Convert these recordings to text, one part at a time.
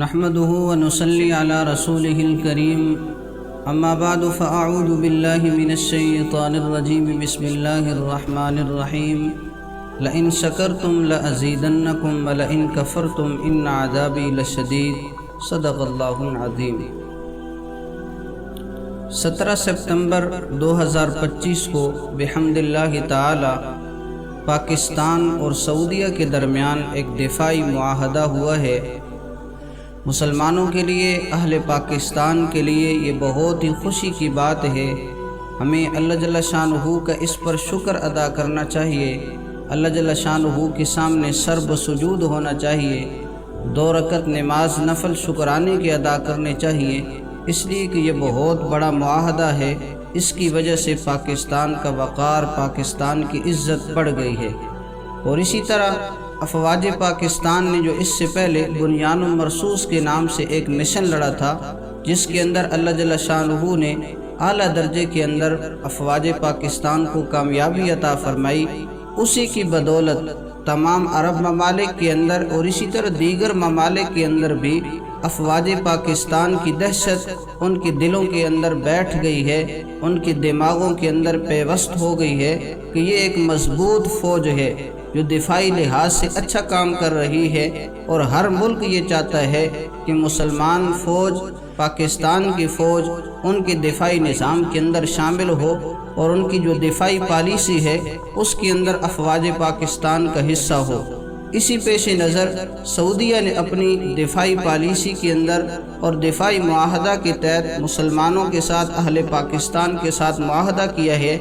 نحمده ونصلي على رسوله الكريم اما بعد فاعوذ بالله من الشيطان الرجيم بسم الله الرحمن الرحيم لئن شكرتم لأزيدنكم ولئن كفرتم ان عذابي لشديد صدق الله العظيم۔ 17 سپتمبر 2025 کو بحمد اللہ تعالی پاکستان اور سعودیہ کے درمیان ایک دفاعی معاہدہ ہوا ہے۔ مسلمانوں کے لیے، اہل پاکستان کے لیے یہ بہت ہی خوشی کی بات ہے۔ ہمیں اللہ جل شانہ کا اس پر شکر ادا کرنا چاہیے۔ اللہ جل شانہ کے سامنے سر بسجود ہونا چاہیے۔ 2 رکعت نماز نفل شکرانے کے ادا کرنے چاہیے، اس لیے کہ یہ بہت بڑا معاہدہ ہے۔ اس کی وجہ سے پاکستان کا وقار، پاکستان کی عزت بڑھ گئی ہے۔ اور اسی طرح افواج پاکستان نے جو اس سے پہلے بنیان مرصوص کے نام سے ایک مشن لڑا تھا، جس کے اندر اللہ جل شانہ نے اعلیٰ درجے کے اندر افواج پاکستان کو کامیابی عطا فرمائی، اسی کی بدولت تمام عرب ممالک کے اندر اور اسی طرح دیگر ممالک کے اندر بھی افواج پاکستان کی دہشت ان کے دلوں کے اندر بیٹھ گئی ہے، ان کے دماغوں کے اندر پیوست ہو گئی ہے کہ یہ ایک مضبوط فوج ہے جو دفاعی لحاظ سے اچھا کام کر رہی ہے، اور ہر ملک یہ چاہتا ہے کہ مسلمان فوج، پاکستان کی فوج ان کے دفاعی نظام کے اندر شامل ہو، اور ان کی جو دفاعی پالیسی ہے اس کے اندر افواج پاکستان کا حصہ ہو۔ اسی پیش نظر سعودیہ نے اپنی دفاعی پالیسی کے اندر اور دفاعی معاہدہ کے تحت مسلمانوں کے ساتھ، اہل پاکستان کے ساتھ معاہدہ کیا ہے۔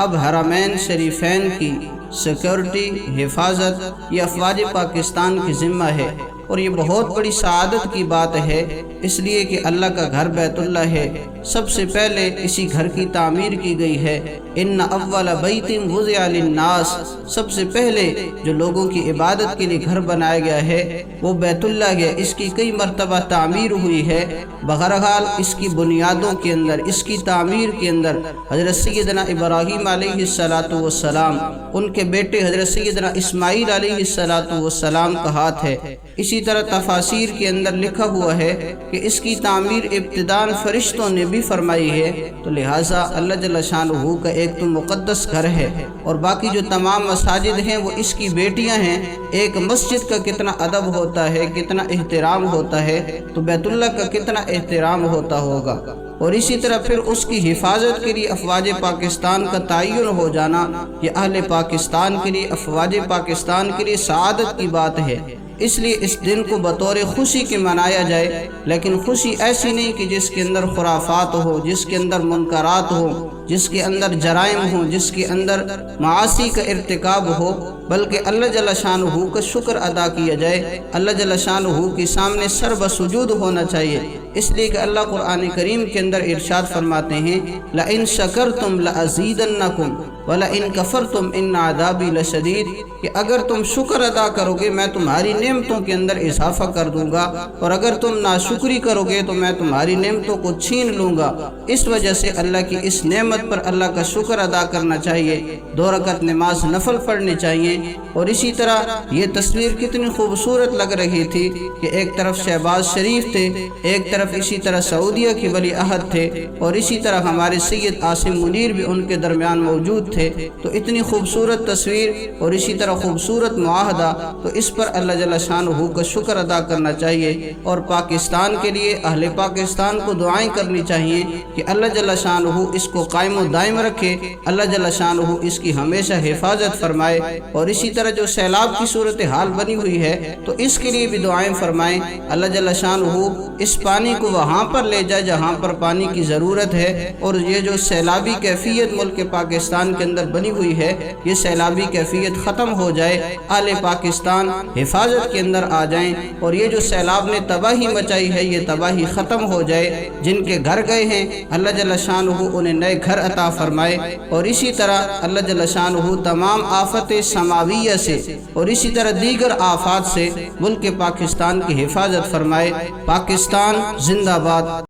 اب حرمین شریفین کی سیکورٹی، حفاظت یہ افواج پاکستان کی ذمہ ہے، اور یہ بہت بڑی سعادت کی بات ہے، اس لیے کہ اللہ کا گھر بیت اللہ ہے۔ سب سے پہلے اسی گھر کی تعمیر کی گئی ہے۔ ان اول بیت وضع للناس، سب سے پہلے جو لوگوں کی عبادت کے لیے گھر بنایا گیا ہے وہ بیت اللہ ہے۔ اس کی کئی مرتبہ تعمیر ہوئی ہے، بہرحال اس کی بنیادوں کے اندر، اس کی تعمیر کے اندر حضرت سیدنا ابراہیم علیہ السلام، ان کے بیٹے حضرت سیدنا اسماعیل علیہ السلام کا ہاتھ ہے۔ اسی طرح تفاسیر کے اندر لکھا ہوا ہے کہ اس کی تعمیر ابتداً فرشتوں نے بھی فرمائی ہے، تو لہٰذا اللہ جل شانہ کا ایک تو مقدس گھر ہے، اور باقی جو تمام مساجد ہیں وہ اس کی بیٹیاں ہیں۔ ایک مسجد کا کتنا ادب ہوتا ہے، کتنا احترام ہوتا ہے، تو بیت اللہ کا کتنا احترام ہوتا ہوگا۔ اور اسی طرح پھر اس کی حفاظت کے لیے افواج پاکستان کا تعین ہو جانا، یہ اہل پاکستان کے لیے، افواج پاکستان کے لیے سعادت کی بات ہے۔ اس لیے اس دن کو بطور خوشی کے منایا جائے، لیکن خوشی ایسی نہیں کہ جس کے اندر خرافات ہو، جس کے اندر منکرات ہو، جس کے اندر جرائم ہوں، جس کے اندر معاصی کا ارتکاب ہو، بلکہ اللہ جل شانہ کا شکر ادا کیا جائے، اللہ جل شانہ کے سامنے سر بسجود ہونا چاہیے۔ اس لیے کہ اللہ قرآن کریم کے اندر ارشاد فرماتے ہیں لَإِن شَكَرْتُمْ لَأَزِيدَنَّكُمْ وَلَئِن كَفَرْتُمْ إِنَّ عَذَابِي لَشَدِيدٌ، کہ اگر تم شکر ادا کرو گے میں تمہاری نعمتوں کے اندر اضافہ کر دوں گا، اور اگر تم ناشکری کرو گے تو میں تمہاری نعمتوں کو چھین لوں گا۔ اس وجہ سے اللہ کی اس نعمت پر اللہ کا شکر ادا کرنا چاہیے، 2 رکعت نماز نفل پڑھنی چاہیے۔ اور اسی طرح یہ تصویر کتنی خوبصورت لگ رہی تھی کہ ایک طرف شہباز شریف تھے، ایک طرف اسی طرح سعودیہ کے ولی عہد تھے، اور اسی طرح ہمارے سید عاصم منیر بھی ان کے درمیان موجود تھے۔ تو اتنی خوبصورت تصویر اور اسی طرح خوبصورت معاہدہ، تو اس پر اللہ جل شانہ کا شکر ادا کرنا چاہیے، اور پاکستان کے لیے، اہل پاکستان کو دعائیں کرنی چاہیے کہ اللہ جل شانہ اس کو قائم و دائم رکھے، اللہ جل شانہ اس کی ہمیشہ حفاظت فرمائے۔ اور اسی طرح جو سیلاب کی صورتحال بنی ہوئی ہے تو اس کے لیے بھی دعائیں فرمائیں، اللہ جل شانہ اس پانی کو وہاں پر لے جائے جہاں پر پانی کی ضرورت ہے، اور یہ جو سیلابی کیفیت ملک پاکستان کے اندر بنی ہوئی ہے یہ سیلابی کیفیت ختم ہو جائے، اہل پاکستان حفاظت کے اندر آ جائیں، اور یہ جو سیلاب نے تباہی مچائی ہے یہ تباہی ختم ہو جائے۔ جن کے گھر گئے ہیں اللہ جل شانہ انہیں نئے گھر عطا فرمائے، اور اسی طرح اللہ جل شانہ تمام آفت سماویہ سے اور اسی طرح دیگر آفات سے ملک پاکستان کی حفاظت فرمائے۔ پاکستان زندہ باد۔